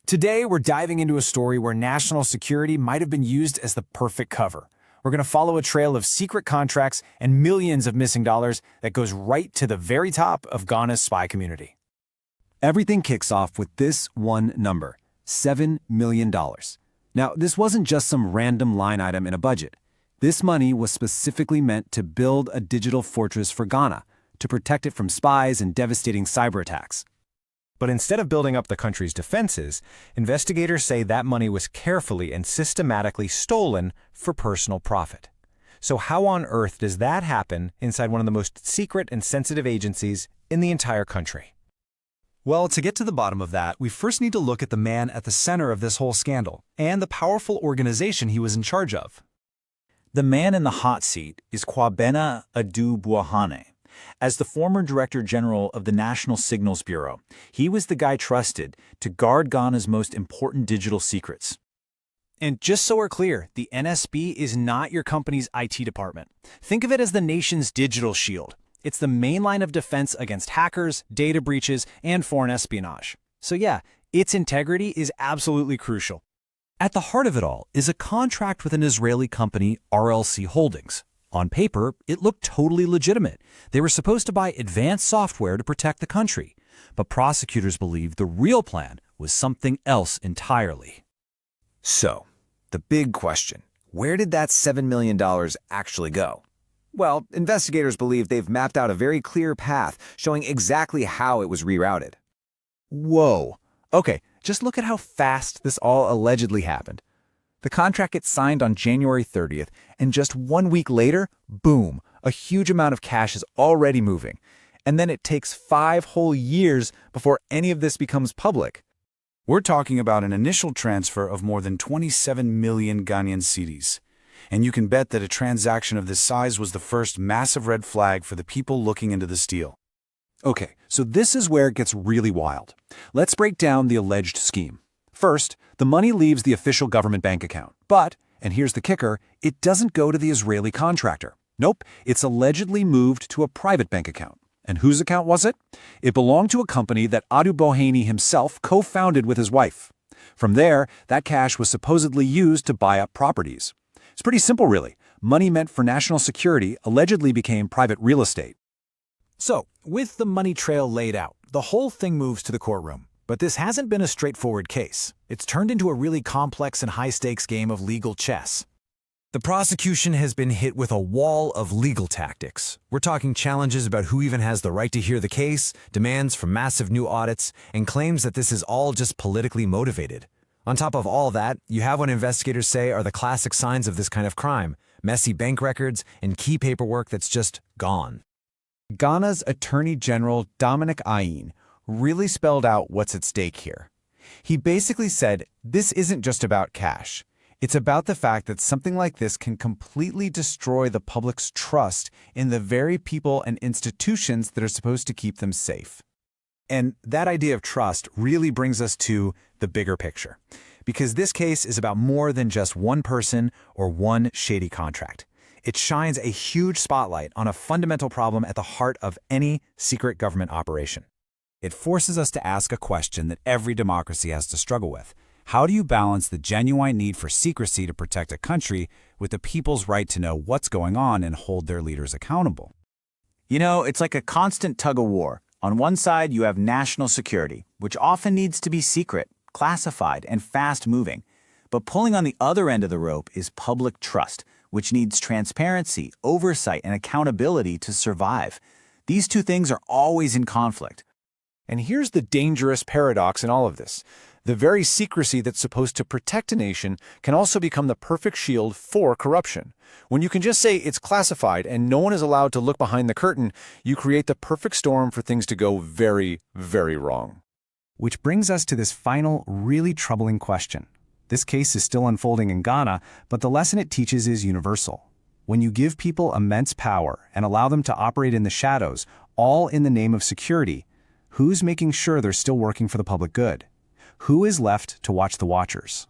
Today, we're diving into a story where national security might have been used as the perfect cover. We're going to follow a trail of secret contracts and millions of missing dollars that goes right to the very top of Ghana's spy community. Everything kicks off with this one number, $7 million. Now, this wasn't just some random line item in a budget. This money was specifically meant to build a digital fortress for Ghana, to protect it from spies and devastating cyber attacks. But instead of building up the country's defenses, investigators say that money was carefully and systematically stolen for personal profit. So how on earth does that happen inside one of the most secret and sensitive agencies in the entire country? Well, to get to the bottom of that, we first need to look at the man at the center of this whole scandal and the powerful organization he was in charge of. The man in the hot seat is Kwabena Adu-Boahene. As the former Director General of the National Signals Bureau, he was the guy trusted to guard Ghana's most important digital secrets. And just so we're clear, the NSB is not your company's IT department. Think of it as the nation's digital shield. It's the main line of defense against hackers, data breaches, and foreign espionage. So yeah, its integrity is absolutely crucial. At the heart of it all is a contract with an Israeli company, RLC Holdings. On paper, it looked totally legitimate. They were supposed to buy advanced software to protect the country. But prosecutors believed the real plan was something else entirely. So, the big question, where did that $7 million actually go? Well, investigators believe they've mapped out a very clear path showing exactly how it was rerouted. Whoa. Okay, just look at how fast this all allegedly happened. The contract gets signed on January 30th, and just 1 week later, boom, a huge amount of cash is already moving. And then it takes 5 whole years before any of this becomes public. We're talking about an initial transfer of more than 27 million Ghanaian cedis. And you can bet that a transaction of this size was the first massive red flag for the people looking into this deal. Okay, so this is where it gets really wild. Let's break down the alleged scheme. First, the money leaves the official government bank account. But, and here's the kicker, it doesn't go to the Israeli contractor. Nope, it's allegedly moved to a private bank account. And whose account was it? It belonged to a company that Adu-Boahene himself co-founded with his wife. From there, that cash was supposedly used to buy up properties. It's pretty simple, really. Money meant for national security allegedly became private real estate. So, with the money trail laid out, the whole thing moves to the courtroom. But this hasn't been a straightforward case. It's turned into a really complex and high-stakes game of legal chess. The prosecution has been hit with a wall of legal tactics. We're talking challenges about who even has the right to hear the case, demands for massive new audits, and claims that this is all just politically motivated. On top of all that, you have what investigators say are the classic signs of this kind of crime: messy bank records and key paperwork that's just gone. Ghana's Attorney General Dominic Ayin really spelled out what's at stake here. He basically said, this isn't just about cash. It's about the fact that something like this can completely destroy the public's trust in the very people and institutions that are supposed to keep them safe. And that idea of trust really brings us to the bigger picture. Because this case is about more than just one person or one shady contract. It shines a huge spotlight on a fundamental problem at the heart of any secret government operation. It forces us to ask a question that every democracy has to struggle with. How do you balance the genuine need for secrecy to protect a country with the people's right to know what's going on and hold their leaders accountable? You know, it's like a constant tug-of-war. On one side, you have national security, which often needs to be secret, classified, and fast-moving. But pulling on the other end of the rope is public trust, which needs transparency, oversight, and accountability to survive. These two things are always in conflict. And here's the dangerous paradox in all of this. The very secrecy that's supposed to protect a nation can also become the perfect shield for corruption. When you can just say it's classified and no one is allowed to look behind the curtain, you create the perfect storm for things to go very, very wrong. Which brings us to this final, really troubling question. This case is still unfolding in Ghana, but the lesson it teaches is universal. When you give people immense power and allow them to operate in the shadows, all in the name of security, who's making sure they're still working for the public good? Who is left to watch the watchers?